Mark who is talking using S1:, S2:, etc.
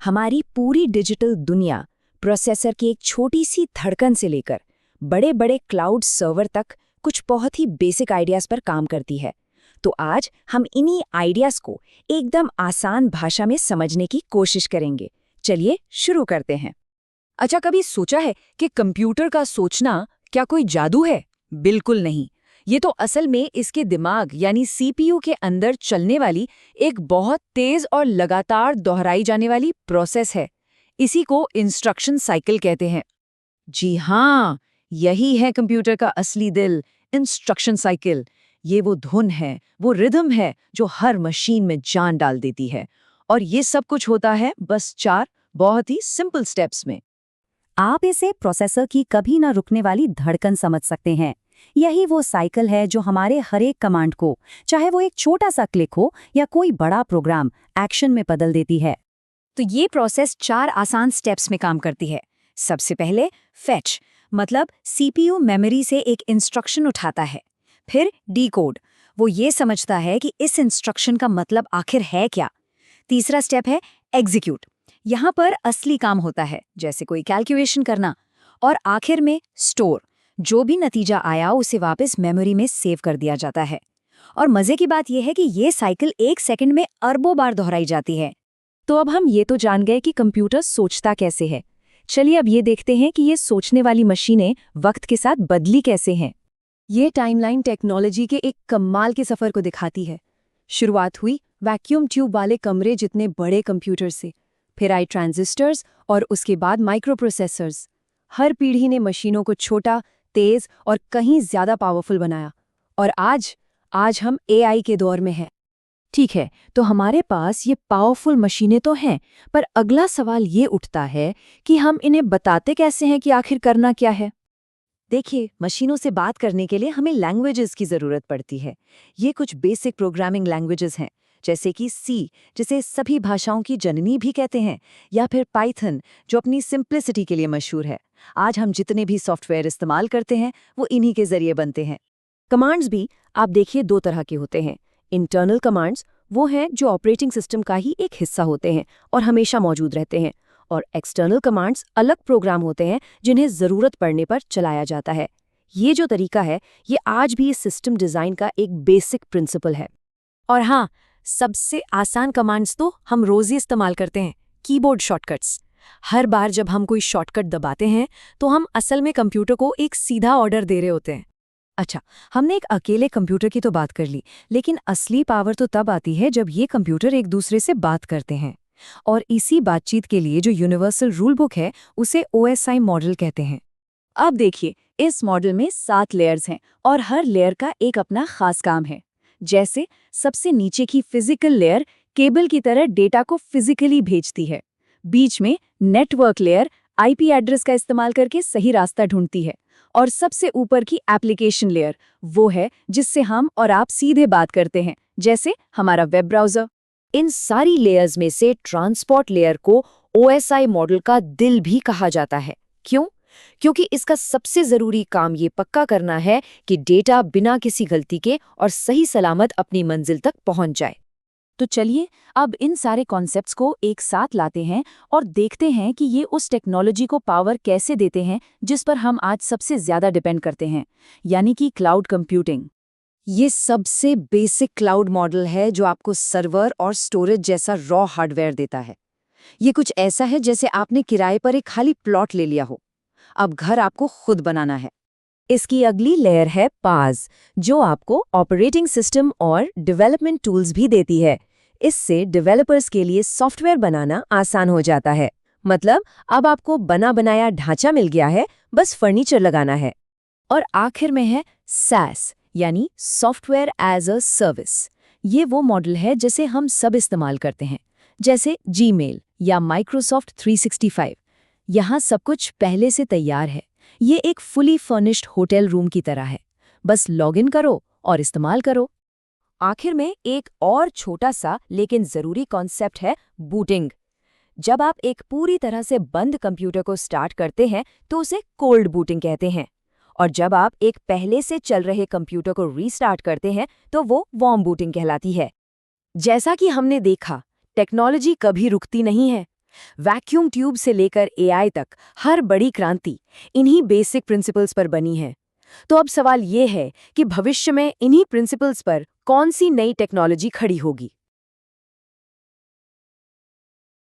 S1: हमारी पूरी डिजिटल दुनिया प्रोसेसर की एक छोटी सी धड़कन से लेकर बड़े बड़े क्लाउड सर्वर तक कुछ बहुत ही बेसिक आइडियाज पर काम करती है। तो आज हम इन्हीं आइडियाज को एकदम आसान भाषा में समझने की कोशिश करेंगे। चलिए शुरू करते हैं।
S2: अच्छा, कभी सोचा है कि कंप्यूटर का सोचना क्या कोई जादू है? बिल्कुल नहीं। ये तो असल में इसके दिमाग यानी सीपीयू के अंदर चलने वाली एक बहुत तेज और लगातार दोहराई जाने वाली प्रोसेस है। इसी को इंस्ट्रक्शन साइकिल कहते हैं। जी हाँ, यही है कंप्यूटर का असली दिल, इंस्ट्रक्शन साइकिल। ये वो धुन है, वो रिदम है जो हर मशीन में जान डाल देती है। और ये सब कुछ होता है बस 4 बहुत ही सिंपल स्टेप्स में।
S1: आप इसे प्रोसेसर की कभी ना रुकने वाली धड़कन समझ सकते हैं। यही वो साइकिल है जो हमारे हर एक कमांड को, चाहे वो एक छोटा सा क्लिक हो या कोई बड़ा प्रोग्राम, एक्शन में बदल देती है।
S2: तो ये प्रोसेस 4 आसान स्टेप्स में काम करती है। सबसे पहले फेच, मतलब सीपीयू मेमोरी से एक इंस्ट्रक्शन उठाता है। फिर डीकोड, वो ये समझता है कि इस इंस्ट्रक्शन का मतलब आखिर है क्या। तीसरा स्टेप है एग्जीक्यूट, यहाँ पर असली काम होता है, जैसे कोई कैलकुलेशन करना। और आखिर में स्टोर, जो भी नतीजा आया उसे वापस मेमोरी में सेव कर दिया जाता है। और मजे की बात यह है कि ये साइकिल 1 सेकंड में अरबों बार दोहराई जाती है।
S1: तो अब हम ये तो जान गए कि कंप्यूटर सोचता कैसे है। चलिए अब ये देखते हैं कि ये सोचने वाली मशीनें वक्त के साथ बदली कैसे हैं।
S2: ये टाइमलाइन टेक्नोलॉजी के एक कमाल के सफर को दिखाती है। शुरुआत हुई वैक्यूम ट्यूब वाले कमरे जितने बड़े कंप्यूटर से, फिर आई ट्रांजिस्टर्स और उसके बाद माइक्रोप्रोसेसर्स। हर पीढ़ी ने मशीनों को छोटा, तेज और कहीं ज्यादा पावरफुल बनाया। और आज हम एआई के दौर में हैं।
S1: ठीक है, तो हमारे पास ये पावरफुल मशीनें तो हैं, पर अगला सवाल ये उठता है कि हम इन्हें बताते कैसे हैं कि आखिर करना क्या है।
S2: देखिए, मशीनों से बात करने के लिए हमें लैंग्वेजेस की जरूरत पड़ती है। ये कुछ बेसिक प्रोग्रामिंग लैंग्वेजेस हैं, जैसे कि सी, जिसे सभी भाषाओं की जननी भी कहते हैं, या फिर पाइथन, जो अपनी सिंप्लिसिटी के लिए मशहूर है। आज हम जितने भी सॉफ्टवेयर इस्तेमाल करते हैं वो इन्हीं के जरिए बनते हैं।
S1: कमांड्स भी आप देखिए 2 तरह के होते हैं। इंटरनल कमांड्स वो हैं जो ऑपरेटिंग सिस्टम का ही एक हिस्सा होते हैं और हमेशा मौजूद रहते हैं। और एक्सटर्नल कमांड्स अलग प्रोग्राम होते हैं जिन्हें ज़रूरत पड़ने पर चलाया जाता है। ये जो तरीका है, ये आज भी इस सिस्टम डिज़ाइन का एक बेसिक प्रिंसिपल है। और हाँ, सबसे आसान कमांड्स तो हम रोज़ ही इस्तेमाल करते हैं, कीबोर्ड शॉर्टकट्स। हर बार जब हम कोई शॉर्टकट दबाते हैं तो हम असल में कंप्यूटर को एक सीधा ऑर्डर दे रहे होते हैं। अच्छा, हमने एक अकेले कंप्यूटर की तो बात कर ली, लेकिन असली पावर तो तब आती है जब ये कंप्यूटर एक दूसरे से बात करते हैं। और इसी बातचीत के लिए जो यूनिवर्सल रूल बुक है, उसे OSI मॉडल कहते हैं।
S2: अब देखिए, इस मॉडल में 7 लेयर्स हैं और हर लेयर का एक अपना खास काम है। जैसे सबसे नीचे की फिजिकल लेयर केबल की तरह डेटा को फिजिकली भेजती है। बीच में नेटवर्क लेयर IP एड्रेस का इस्तेमाल करके सही रास्ता ढूंढती है। और सबसे ऊपर की एप्लीकेशन लेयर वो है जिससे हम और आप सीधे बात करते हैं, जैसे हमारा वेब ब्राउज़र।
S1: इन सारी लेयर्स में से ट्रांसपोर्ट लेयर को OSI मॉडल का दिल भी कहा जाता है। क्यों? क्योंकि इसका सबसे ज़रूरी काम ये पक्का करना है कि डेटा बिना किसी गलती के और सही सलामत अपनी मंजिल तक पहुंच जाए।
S2: तो चलिए अब इन सारे कॉन्सेप्ट्स को एक साथ लाते हैं और देखते हैं कि ये उस टेक्नोलॉजी को पावर कैसे देते हैं जिस पर हम आज सबसे ज़्यादा डिपेंड करते हैं, यानी कि क्लाउड कंप्यूटिंग।
S1: ये सबसे बेसिक क्लाउड मॉडल है जो आपको सर्वर और स्टोरेज जैसा रॉ हार्डवेयर देता है। ये कुछ ऐसा है जैसे आपने किराए पर एक खाली प्लॉट ले लिया हो। अब घर आपको खुद बनाना है। इसकी अगली लेयर है पाज, जो आपको ऑपरेटिंग सिस्टम और डेवलपमेंट टूल्स भी देती है। इससे डेवलपर्स के लिए सॉफ्टवेयर बनाना आसान हो जाता है। मतलब अब आपको बना बनाया ढांचा मिल गया है, बस फर्नीचर लगाना है। और आखिर में है SaaS, यानी सॉफ्टवेयर एज अ सर्विस। ये वो मॉडल है जिसे हम सब इस्तेमाल करते हैं, जैसे जीमेल या माइक्रोसॉफ्ट 365। यहाँ सब कुछ पहले से तैयार है। ये एक फुली फर्निश्ड होटल रूम की तरह है, बस लॉगिन करो और इस्तेमाल करो। आखिर में एक और छोटा सा लेकिन ज़रूरी कॉन्सेप्ट है बूटिंग। जब आप एक पूरी तरह से बंद कंप्यूटर को स्टार्ट करते हैं तो उसे कोल्ड बूटिंग कहते हैं, और जब आप एक पहले से चल रहे कंप्यूटर को रीस्टार्ट करते हैं तो वो वार्म बूटिंग कहलाती है। जैसा कि हमने देखा, टेक्नोलॉजी कभी रुकती नहीं है।
S2: वैक्यूम ट्यूब से लेकर एआई तक हर बड़ी क्रांति इन्हीं बेसिक प्रिंसिपल्स पर बनी है। तो अब सवाल ये है कि भविष्य में इन्हीं प्रिंसिपल्स पर कौन सी नई टेक्नोलॉजी खड़ी होगी।